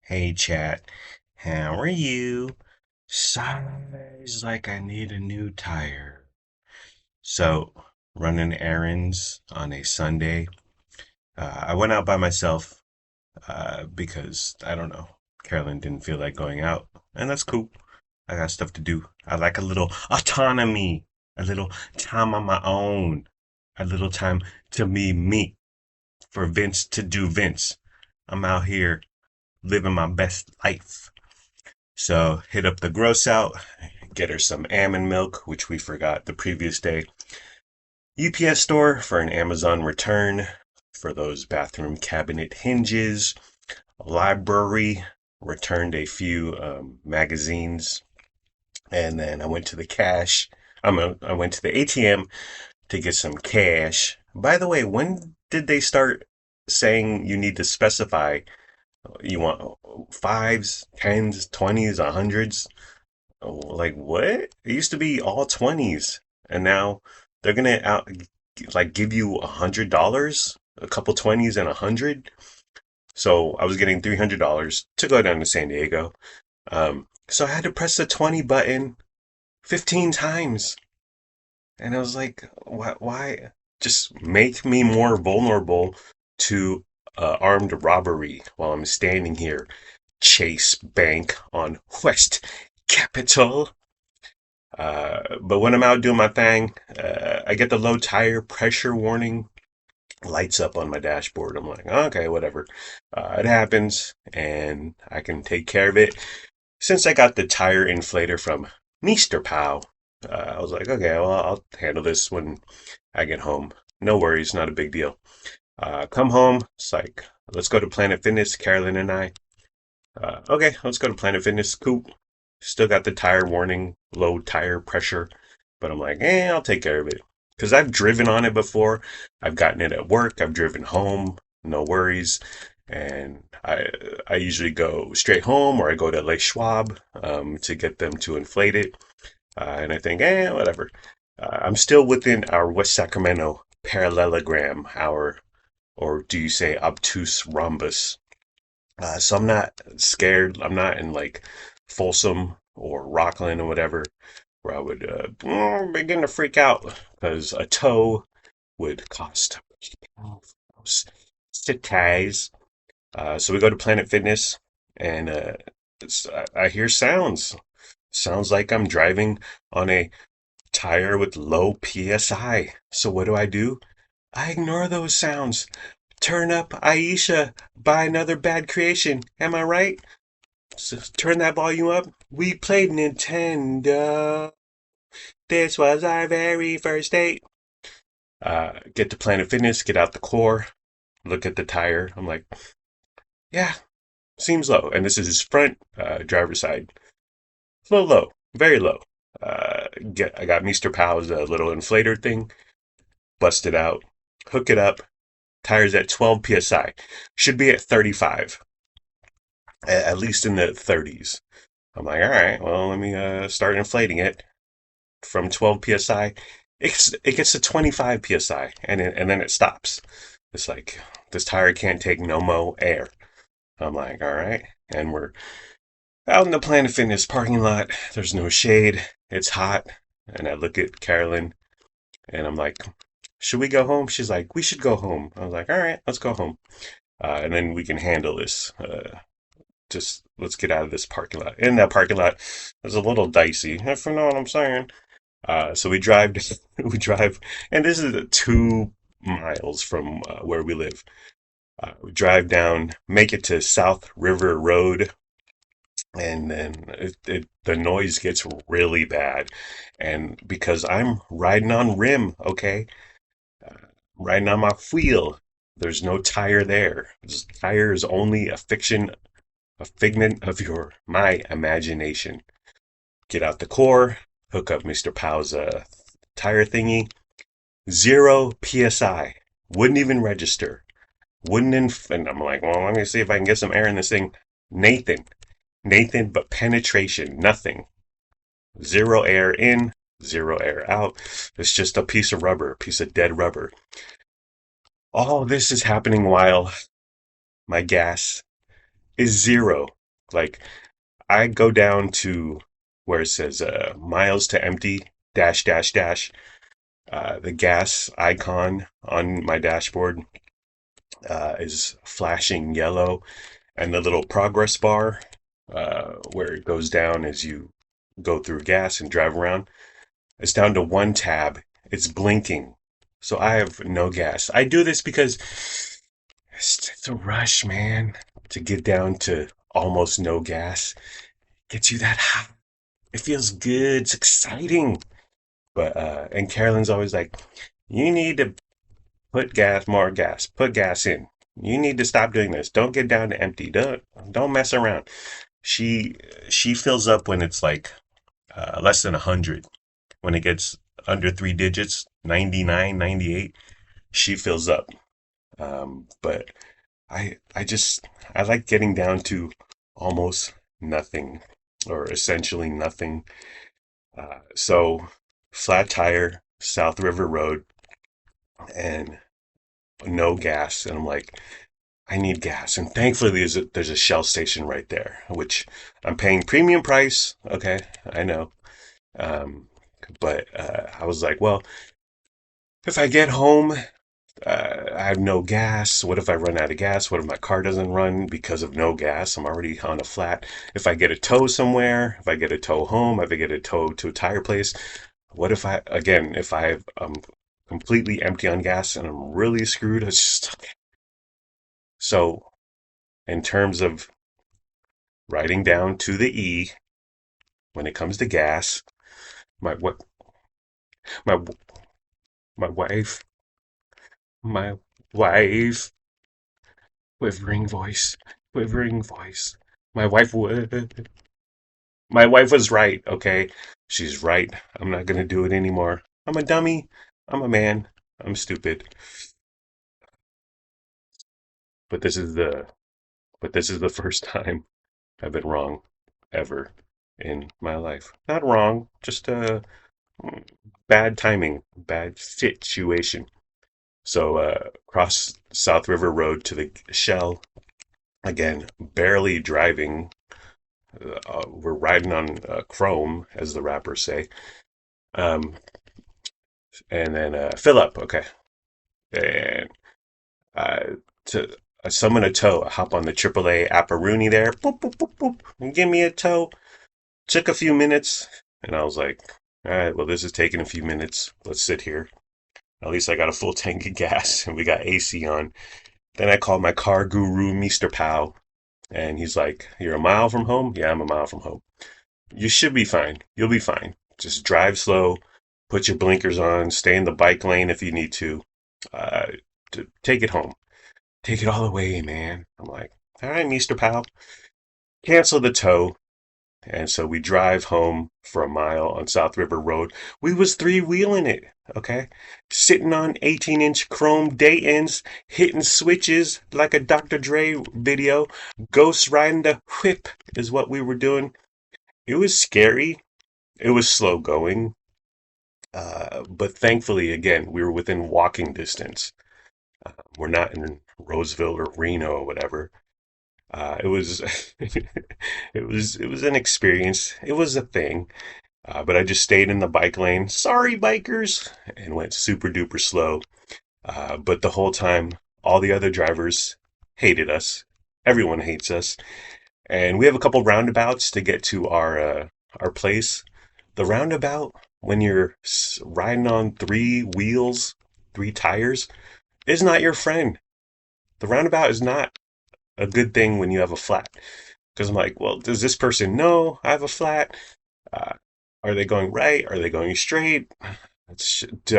Hey chat, how are you? Sighs like I need a new tire. So, running errands on a Sunday. I went out by myself because, I don't know, Carolyn didn't feel like going out. And that's cool. I got stuff to do. I like a little autonomy, a little time on my own, a little time to be me, for Vince to do Vince. I'm out here living my best life. So hit up the gross out, get her some almond milk, which we forgot the previous day. UPS store for an Amazon return for those bathroom cabinet hinges. Library returned a few magazines, and then I went to the cash. I went to the ATM to get some cash. By the way, when did they start saying you need to specify you want fives, tens, 20s, hundreds? Like what? It used to be all 20s, and now they're gonna give you $100, a couple 20s and 100. So I was getting $300 to go down to San Diego. So I had to press the 20 button 15 times, and I was like, why? Why? Just make me more vulnerable to armed robbery while I'm standing here. Chase Bank on West Capitol. But when I'm out doing my thing, I get the low tire pressure warning lights up on my dashboard. I'm like, okay, whatever. It happens, and I can take care of it. Since I got the tire inflator from Mr. Pow, I was like, okay, well, I'll handle this when I get home. No worries, not a big deal. Come home, it's like, let's go to Planet Fitness, Carolyn and I. Okay, let's go to Planet Fitness. Cool. Still got the tire warning, low tire pressure, but I'm like, I'll take care of it. Because I've driven on it before. I've gotten it at work. I've driven home, no worries. And I usually go straight home or I go to Lake Schwab to get them to inflate it. And I think, whatever. I'm still within our West Sacramento parallelogram, or do you say obtuse rhombus? So I'm not scared. I'm not in like Folsom or Rockland or whatever, where I would begin to freak out because a tow would cost cities. So we go to Planet Fitness, and I hear sounds. Sounds like I'm driving on a tire with low PSI. So what do? I ignore those sounds. Turn up Aisha by Another Bad Creation. Am I right? So turn that volume up. We played Nintendo. This was our very first date. Get to Planet Fitness, get out the core, look at the tire. I'm like, yeah, seems low. And this is his front driver's side. It's a little low, very low. I got Mr. Pow's little inflator thing, bust it out, hook it up. Tires at 12 psi. Should be at 35, at least in the 30s. I'm like, all right, well, let me start inflating it from 12 psi. It gets to 25 psi, and then it stops. It's like this tire can't take no more air. I'm like, all right, and we're out in the Planet Fitness parking lot. There's no shade. It's hot, and I look at Carolyn, and I'm like, should we go home? She's like, we should go home. I was like, all right, let's go home, and then we can handle this. Just let's get out of this parking lot. In that parking lot is a little dicey, if you know what I'm saying. So we drive, we drive, and this is 2 miles from where we live. We drive down, make it to South River Road, and then the noise gets really bad. And because I'm riding on rim, okay, riding on my wheel, there's no tire there. This tire is only a figment of my imagination. Get out the core, hook up Mr. Pow's tire thingy. 0 psi. Wouldn't even register. And I'm like, well, let me see if I can get some air in this thing. Nathan, but penetration, nothing. 0 air in, 0 air out. It's just a piece of rubber, a piece of dead rubber. All this is happening while my gas is 0. Like, I go down to where it says miles to empty, dash, dash, dash. The gas icon on my dashboard is flashing yellow, and the little progress bar where it goes down as you go through gas and drive around, it's down to one tab. It's blinking. So I have no gas. I do this because it's a rush, man, to get down to almost no gas. Gets you that high. It feels good. It's exciting. But and Carolyn's always like, you need to put more gas, put gas in. You need to stop doing this. Don't get down to empty. Don't mess around. She she fills up when it's like less than 100. When it gets under three digits, 99, 98, she fills up. But I like getting down to almost nothing or essentially nothing. So flat tire, South River Road, and no gas. And I'm like, I need gas. And thankfully, there's a Shell station right there, which I'm paying premium price. Okay, I know. Um, but I was like, well, if I get home, I have no gas. What if I run out of gas? What if my car doesn't run because of no gas? I'm already on a flat. If I get a tow somewhere, if I get a tow home, if I get a tow to a tire place, what if I'm completely empty on gas and I'm really screwed? It's just, so in terms of writing down to the E when it comes to gas, my what my my wife my wife quivering voice quivering voice my wife would my wife was right, okay? She's right. I'm not gonna do it anymore. I'm a dummy. I'm a man. I'm stupid. But this is the first time I've been wrong ever in my life. Not wrong, just bad timing, bad situation. So cross South River Road to the Shell again, barely driving. We're riding on chrome, as the rappers say. Um, and then fill up, okay. And uh, to summon a tow, I hop on the AAA Apparoonie there, boop, boop, boop, boop, and give me a tow. Took a few minutes, and I was like, all right, well, this is taking a few minutes. Let's sit here. At least I got a full tank of gas, and we got AC on. Then I called my car guru, Mr. Pow, and he's like, you're a mile from home? Yeah, I'm a mile from home. You should be fine. You'll be fine. Just drive slow, put your blinkers on, stay in the bike lane if you need to. Uh, take it home. Take it all away, man. I'm like, all right, Mr. Pow. Cancel the tow. And so we drive home for a mile on South River Road. We was three-wheeling it, okay? Sitting on 18-inch chrome day-ends, hitting switches like a Dr. Dre video. Ghost riding the whip is what we were doing. It was scary. It was slow going. But thankfully, again, we were within walking distance. We're not in Roseville or Reno or whatever. It was, it was an experience. It was a thing. But I just stayed in the bike lane. Sorry, bikers, and went super duper slow. But the whole time, all the other drivers hated us. Everyone hates us, and we have a couple roundabouts to get to our place. The roundabout, when you're riding on three wheels, three tires, is not your friend. The roundabout is not a good thing when you have a flat. Because I'm like, well, does this person know I have a flat? Uh, are they going right? Are they going straight?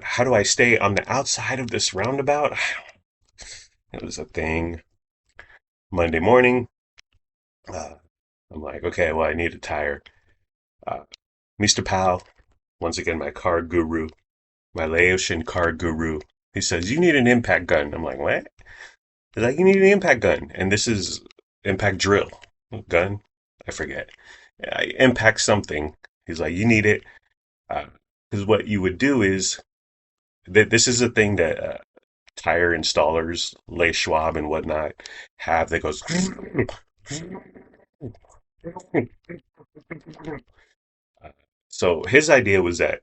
How do I stay on the outside of this roundabout? It was a thing. Monday morning, uh, I'm like, okay, well, I need a tire. Uh, Mr. Powell, once again, my car guru, my Laotian car guru, he says, you need an impact gun. I'm like, what? He's like, you need an impact gun. And this is impact drill gun. I forget. Impact something. He's like, you need it. Because what you would do is that this is a thing that tire installers, Les Schwab and whatnot, have that goes. So his idea was that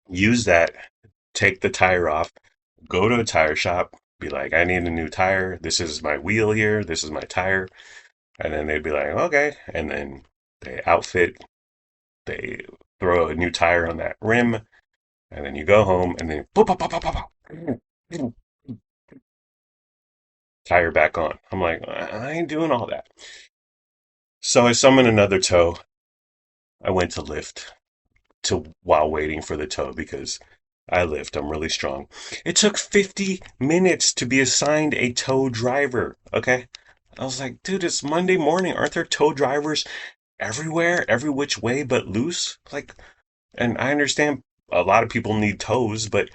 use that, take the tire off, go to a tire shop, be like, I need a new tire. This is my wheel here. This is my tire. And then they'd be like, okay. And then they outfit, they throw a new tire on that rim, and then you go home and then pop, pop, pop, pop, pop, tire back on. I'm like, I ain't doing all that. So I summoned another tow. I went to lift to while waiting for the tow because I lift. I'm really strong. It took 50 minutes to be assigned a tow driver. Okay. I was like, dude, it's Monday morning. Aren't there tow drivers everywhere, every which way but loose? Like, and I understand a lot of people need tows, but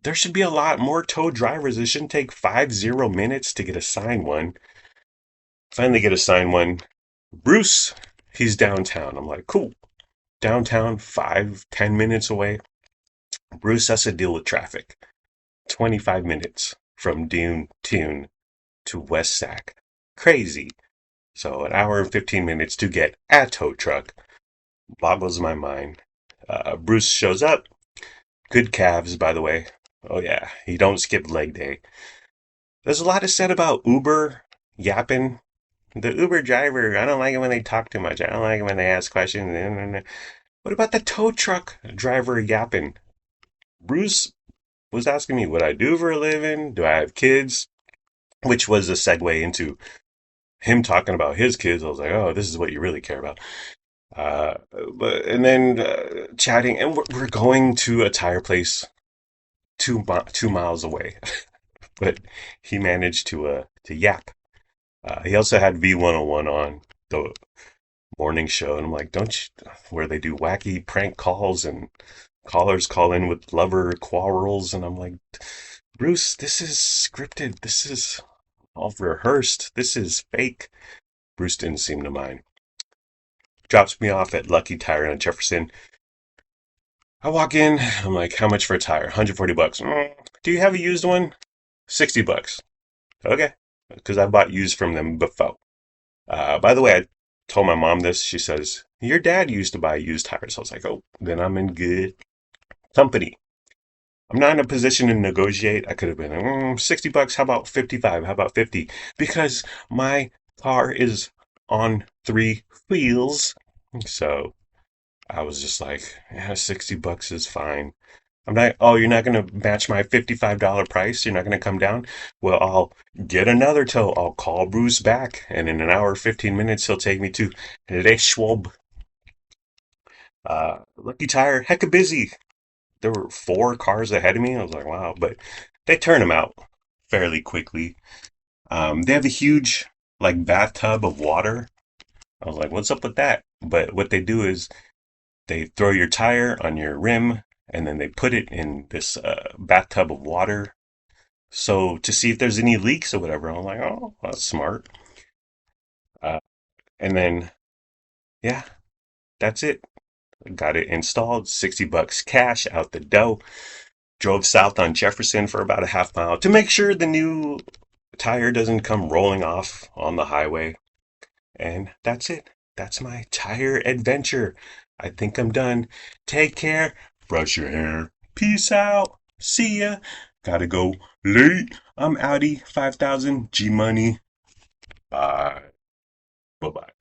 there should be a lot more tow drivers. It shouldn't take 50 minutes to get assigned one. Finally get assigned one. Bruce, he's downtown. I'm like, cool. Downtown, 5, 10 minutes away. Bruce has to deal with traffic. 25 minutes from Tune to West Sac. Crazy. So an hour and 15 minutes to get a tow truck boggles my mind. Bruce shows up. Good calves, by the way. Oh yeah, he don't skip leg day. There's a lot of said about Uber yapping. The Uber driver, I don't like it when they talk too much. I don't like it when they ask questions. What about the tow truck driver yapping? Bruce was asking me what I do for a living. Do I have kids? Which was a segue into him talking about his kids. I was like, oh, this is what you really care about. Uh, and then chatting, and we're going to a tire place 2 miles away. But he managed to yap. He also had V101 on the morning show, and I'm like, don't you, where they do wacky prank calls and callers call in with lover quarrels, and I'm like, Bruce, this is scripted. This is all rehearsed. This is fake. Bruce didn't seem to mind. Drops me off at Lucky Tire on Jefferson. I walk in. I'm like, how much for a tire? 140 bucks. Do you have a used one? 60 bucks. Okay. Because I bought used from them before. By the way, I told my mom this. She says, your dad used to buy used tires. I was like, oh, then I'm in good company. I'm not in a position to negotiate. I could have been 60 bucks. How about 55? How about 50? Because my car is on 3 wheels. So I was just like, yeah, 60 bucks is fine. I'm not, oh, you're not going to match my $55 price? You're not going to come down? Well, I'll get another tow. I'll call Bruce back, and in an hour, 15 minutes, he'll take me to Les Schwab. Lucky Tire, hecka busy. There were 4 cars ahead of me. I was like, wow, but they turn them out fairly quickly. They have a huge, like, bathtub of water. I was like, what's up with that? But what they do is they throw your tire on your rim, and then they put it in this bathtub of water. So to see if there's any leaks or whatever, I'm like, oh, that's smart. Uh, and then, yeah, that's it. Got it installed. 60 bucks cash out the dough. Drove south on Jefferson for about a half mile to make sure the new tire doesn't come rolling off on the highway. And that's it. That's my tire adventure. I think I'm done. Take care. Brush your hair. Peace out. See ya. Gotta go late. I'm Audi 5000 G Money. Bye. Bye bye.